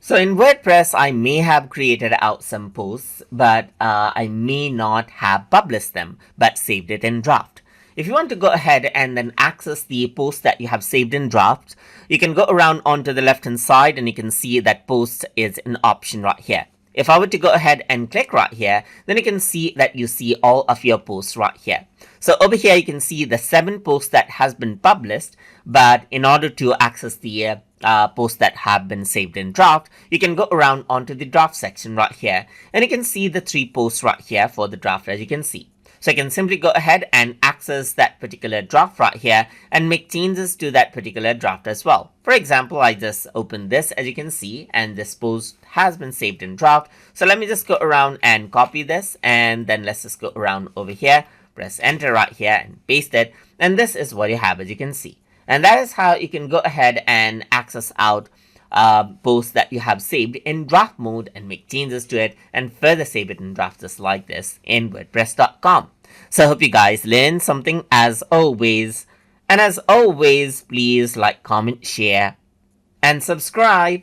So in WordPress, I may have created out some posts, but I may not have published them, but saved it in draft. If you want to go ahead and then access the post that you have saved in draft, you can go around onto the left hand side and you can see that post is an option right here. If I were to go ahead and click right here, then you can see that you see all of your posts right here. So over here, you can see the 7 posts that has been published, but in order to access the posts that have been saved in draft, you can go around onto the draft section right here, and you can see the 3 posts right here for the draft, as you can see. So I can simply go ahead and access that particular draft right here and make changes to that particular draft as well. For example, I just opened this, as you can see, and this post has been saved in draft. So let me just go around and copy this, and then let's just go around over here, press enter right here and paste it. And this is what you have, as you can see. And that is how you can go ahead and access out posts that you have saved in draft mode and make changes to it and further save it in drafts just like this in wordpress.com. So I hope you guys learned something as always. And as always, please like, comment, share, and subscribe.